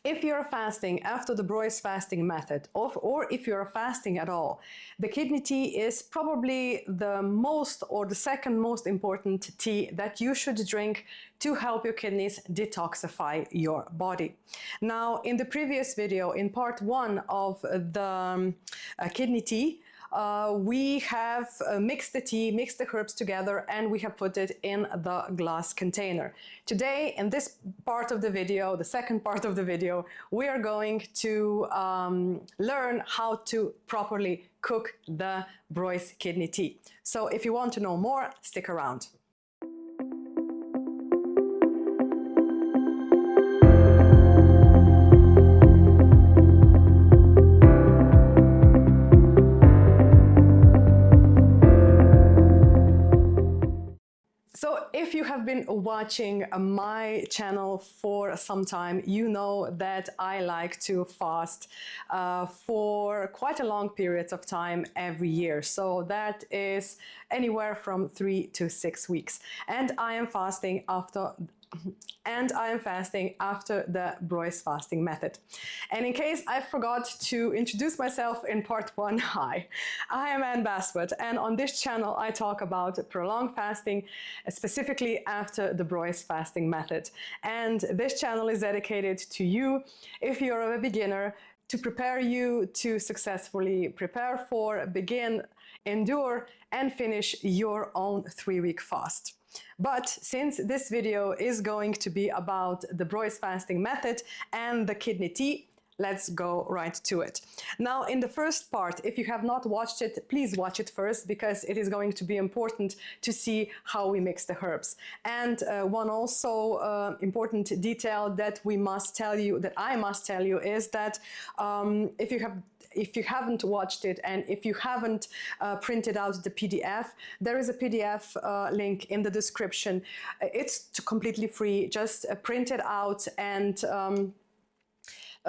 If you're fasting after the Breuss fasting method, or if you're fasting at all, the kidney tea is probably the most or the second most important tea that you should drink to help your kidneys detoxify your body. Now, in the previous video, in part 1 of the kidney tea, we have mixed the tea, mixed the herbs together, and we have put it in the glass container. Today, in this part of the video, the second part of the video, we are going to learn how to properly cook the Breuss kidney tea. So if you want to know more, stick around. So if you have been watching my channel for some time, you know that I like to fast for quite a long period of time every year. So that is anywhere from 3 to 6 weeks. And I am fasting after the Breuss fasting method. And in case I forgot to introduce myself in part 1, hi, I am Basswood, and on this channel I talk about prolonged fasting, specifically after the Breuss fasting method. And this channel is dedicated to you if you're a beginner, to prepare you to successfully prepare for, begin, endure, and finish your own 3-week fast. But since this video is going to be about the Breuss fasting method and the kidney tea, let's go right to it. Now, in the first part, if you have not watched it, please watch it first, because it is going to be important to see how we mix the herbs. And one also important detail that we must tell you, that I must tell you, is that if you haven't watched it and if you haven't printed out the PDF, there is a PDF link in the description. It's completely free. Just print it out and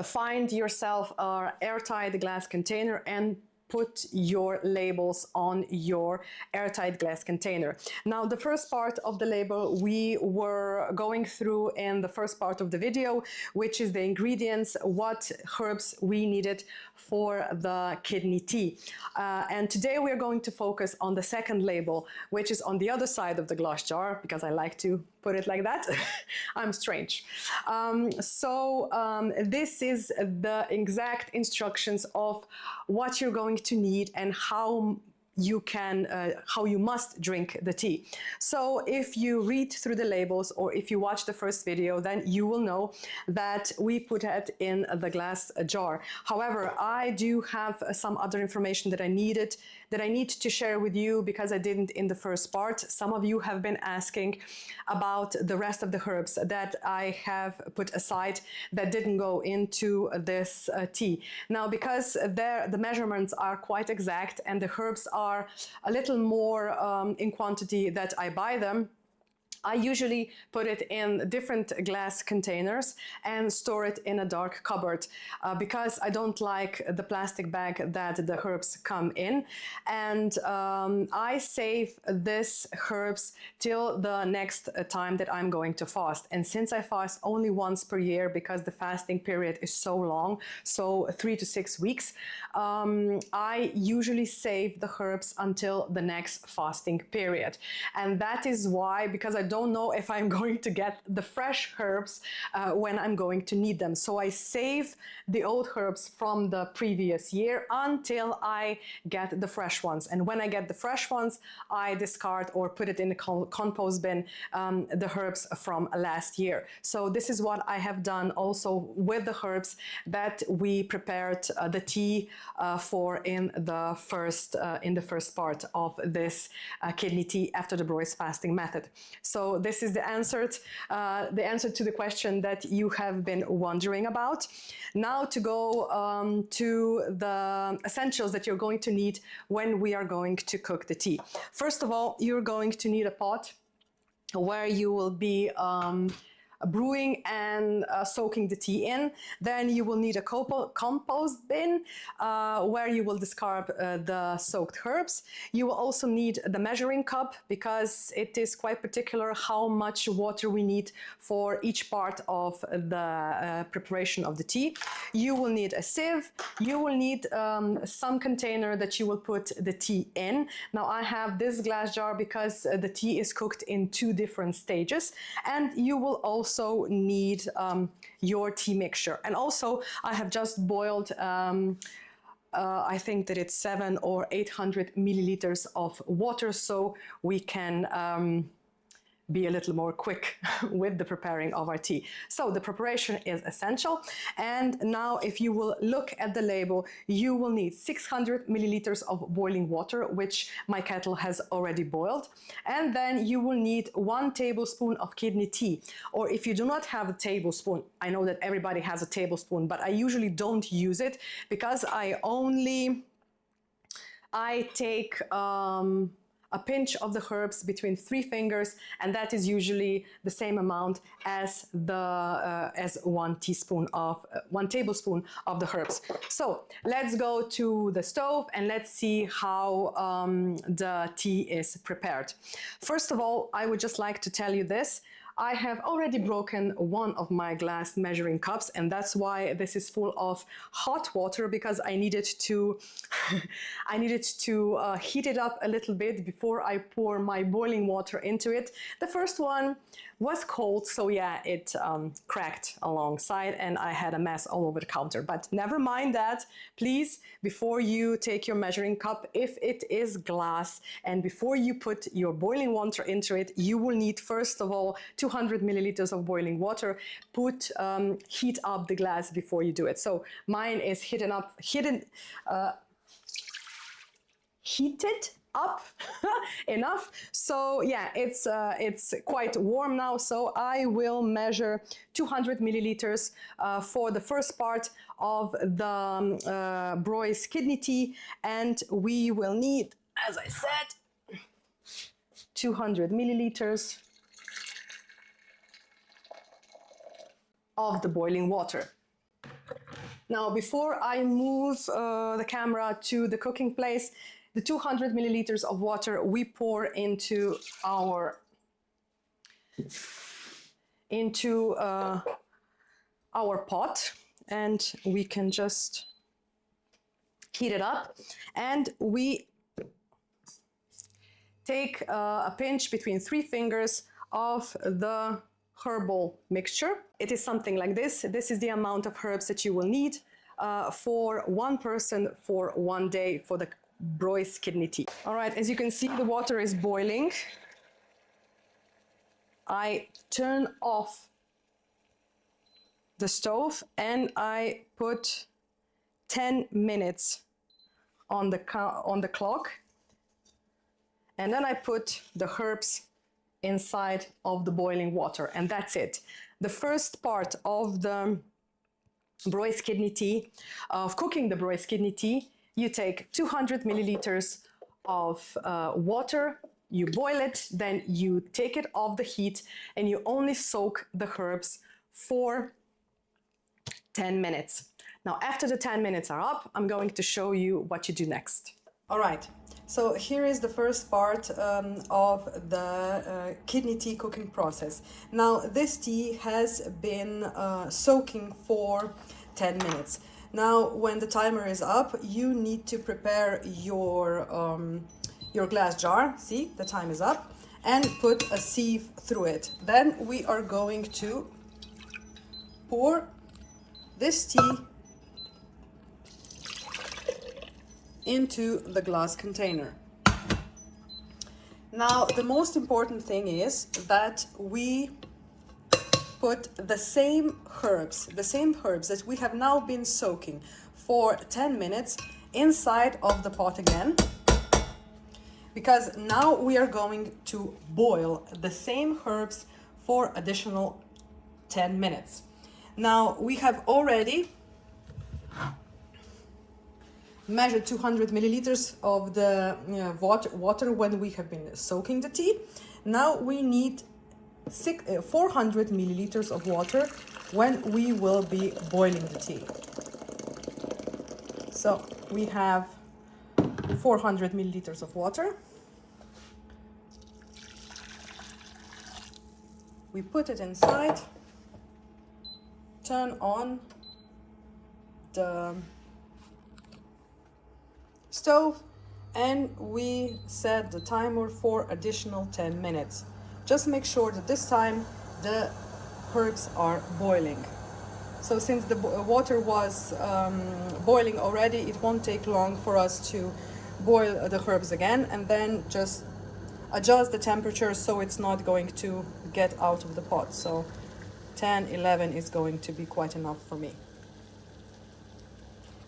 find yourself an airtight glass container and put your labels on your airtight glass container. Now, the first part of the label we were going through in the first part of the video, which is the ingredients, what herbs we needed for the kidney tea. And today we are going to focus on the second label, which is on the other side of the glass jar, because I like to put it like that. I'm strange. This is the exact instructions of what you're going to need and how you must drink the tea. So if you read through the labels, or if you watch the first video, then you will know that we put it in the glass jar. However, I do have some other information that I need to share with you, because I didn't in the first part. Some of you have been asking about the rest of the herbs that I have put aside that didn't go into this tea. Now, because the measurements are quite exact and the herbs are a little more in quantity that I buy them, I usually put it in different glass containers and store it in a dark cupboard, because I don't like the plastic bag that the herbs come in. And I save this herbs till the next time that I'm going to fast. And since I fast only once per year, because the fasting period is so long, so 3 to 6 weeks, I usually save the herbs until the next fasting period. And that is why, because I don't know if I'm going to get the fresh herbs when I'm going to need them. So I save the old herbs from the previous year until I get the fresh ones. And when I get the fresh ones, I discard or put it in the compost bin the herbs from last year. So this is what I have done also with the herbs that we prepared the tea for in the first part of this kidney tea after the Breuss fasting method. So this is the answer to the question that you have been wondering about. Now to go to the essentials that you're going to need when we are going to cook the tea. First of all, you're going to need a pot where you will be brewing and soaking the tea in. Then you will need a compost bin where you will discard the soaked herbs. You will also need the measuring cup because it is quite particular how much water we need for each part of the preparation of the tea. You will need a sieve. You will need some container that you will put the tea in. Now I have this glass jar because the tea is cooked in 2 different stages, and you will also need your tea mixture. And also I have just boiled I think that it's 700 or 800 milliliters of water, so we can be a little more quick with the preparing of our tea. So the preparation is essential. And now if you will look at the label, you will need 600 milliliters of boiling water, which my kettle has already boiled. And then you will need 1 tablespoon of kidney tea. Or if you do not have a tablespoon, I know that everybody has a tablespoon, but I usually don't use it because I take a pinch of the herbs between 3 fingers, and that is usually the same amount as 1 tablespoon of the herbs. So let's go to the stove and let's see how the tea is prepared. First of all, I would just like to tell you this. I have already broken one of my glass measuring cups, and that's why this is full of hot water, because I needed to heat it up a little bit before I pour my boiling water into it. The first one was cold, so yeah, it cracked alongside and I had a mess all over the counter. But never mind that. Please, before you take your measuring cup, if it is glass, and before you put your boiling water into it, you will need first of all 200 milliliters of boiling water. Heat up the glass before you do it. So mine is heated up enough. So yeah, it's quite warm now, so I will measure 200 milliliters for the first part of the Breuss kidney tea, and we will need, as I said, 200 milliliters of the boiling water. Now, before I move the camera to the cooking place, the 200 milliliters of water we pour into our pot, and we can just heat it up, and we take a pinch between 3 fingers of the herbal mixture. It is something like this. This is the amount of herbs that you will need for 1 person for 1 day for the Breuss kidney tea. All right, as you can see, the water is boiling. I turn off the stove and I put 10 minutes on the clock, and then I put the herbs inside of the boiling water, and that's it. The first part of the Breuss kidney tea, of cooking the Breuss kidney tea, you take 200 milliliters of water, you boil it, then you take it off the heat, and you only soak the herbs for 10 minutes. Now, after the 10 minutes are up, I'm going to show you what you do next. All right, so here is the first part of the kidney tea cooking process. Now, this tea has been soaking for 10 minutes. Now, when the timer is up, you need to prepare your glass jar. See, the time is up, and put a sieve through it. Then we are going to pour this tea into the glass container. Now, the most important thing is that we put the same herbs that we have now been soaking for 10 minutes inside of the pot again, because now we are going to boil the same herbs for additional 10 minutes. Now, we have already measured 200 milliliters of the water when we have been soaking the tea. Now we need 400 milliliters of water when we will be boiling the tea. So we have 400 milliliters of water. We put it inside, turn on the stove, and we set the timer for additional 10 minutes. Just make sure that this time the herbs are boiling. So since the water was boiling already, it won't take long for us to boil the herbs again, and then just adjust the temperature so it's not going to get out of the pot. So 10, 11 is going to be quite enough for me.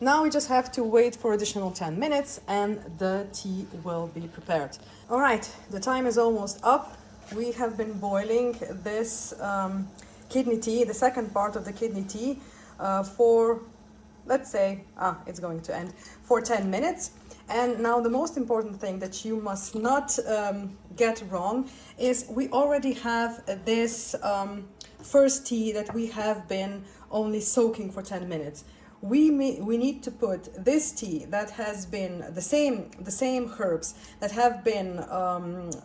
Now we just have to wait for additional 10 minutes and the tea will be prepared. All right, the time is almost up. We have been boiling this kidney tea, the second part of the kidney tea, for, let's say, it's going to end, for 10 minutes. And now the most important thing that you must not get wrong is we already have this first tea that we have been only soaking for 10 minutes. We need to put this tea that has been the same herbs that have been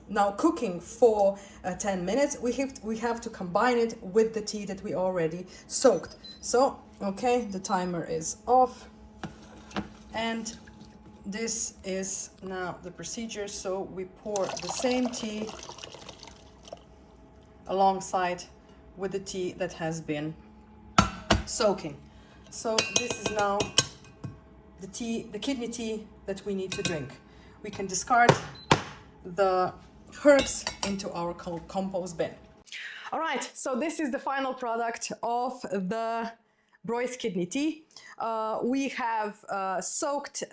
now cooking for 10 minutes. We have to combine it with the tea that we already soaked. So, okay, the timer is off, and this is now the procedure. So we pour the same tea alongside with the tea that has been soaking. So this is now the tea, the kidney tea that we need to drink. We can discard the herbs into our compost bin. All right, so this is the final product of the Breuss kidney tea. We have soaked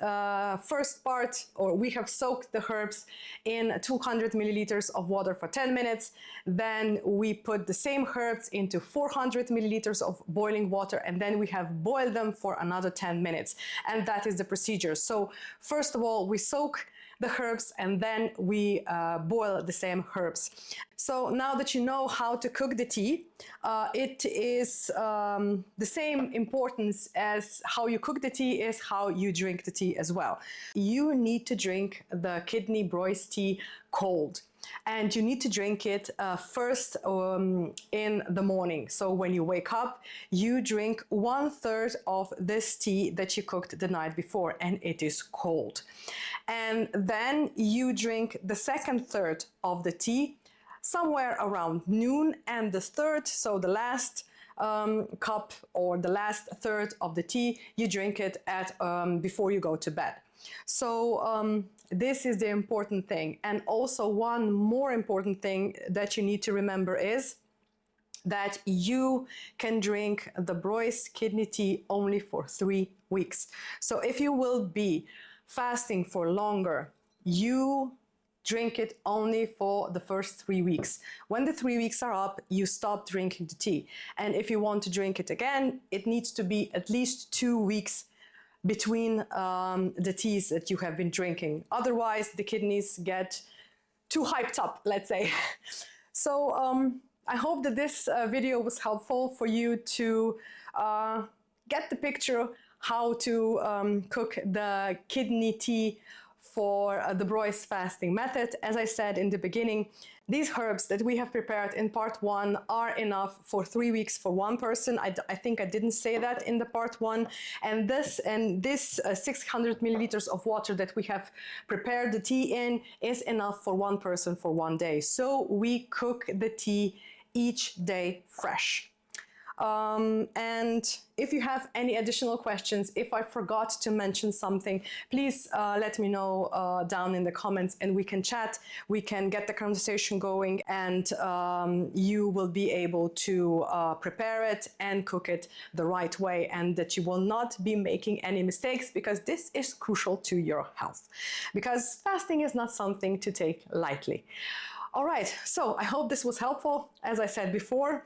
first part, or we have soaked the herbs in 200 milliliters of water for 10 minutes. Then we put the same herbs into 400 milliliters of boiling water, and then we have boiled them for another 10 minutes. And that is the procedure. So first of all, we soak the herbs and then we boil the same herbs. So now that you know how to cook the tea, it is the same importance as how you cook the tea is how you drink the tea as well. You need to drink the kidney Breuss tea cold. And you need to drink it first in the morning. So when you wake up, you drink 1/3 of this tea that you cooked the night before, and it is cold. And then you drink the second third of the tea somewhere around noon, and the third, so the last cup or the last third of the tea, you drink it at before you go to bed. So this is the important thing. And also one more important thing that you need to remember is that you can drink the Breuss kidney tea only for 3 weeks. So if you will be fasting for longer, you drink it only for the first 3 weeks. When the 3 weeks are up, you stop drinking the tea. And if you want to drink it again, it needs to be at least 2 weeks between the teas that you have been drinking. Otherwise, the kidneys get too hyped up, let's say. So I hope that this video was helpful for you to get the picture how to cook the kidney tea for the Breuss fasting method. As I said in the beginning, these herbs that we have prepared in part 1 are enough for 3 weeks for one person. I think I didn't say that in the part 1. And this 600 milliliters of water that we have prepared the tea in is enough for one person for 1 day. So we cook the tea each day fresh. And if you have any additional questions, if I forgot to mention something, please let me know down in the comments and we can chat, we can get the conversation going, and you will be able to prepare it and cook it the right way, and that you will not be making any mistakes, because this is crucial to your health. Because fasting is not something to take lightly. All right, so I hope this was helpful. As I said before,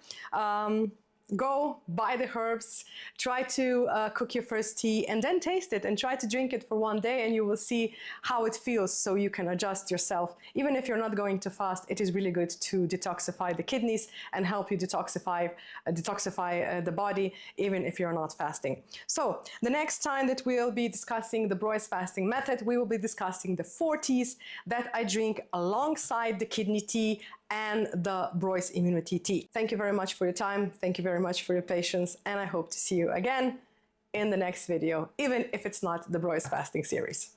go buy the herbs, try to cook your first tea, and then taste it and try to drink it for one day, and you will see how it feels, so you can adjust yourself. Even if you're not going to fast, it is really good to detoxify the kidneys and help you detoxify the body, even if you're not fasting. So the next time that we'll be discussing the Breuss fasting method, we will be discussing the 4 teas that I drink alongside the kidney tea and the Breuss immunity tea. Thank you very much for your time. Thank you very much for your patience. And I hope to see you again in the next video, even if it's not the Breuss fasting series.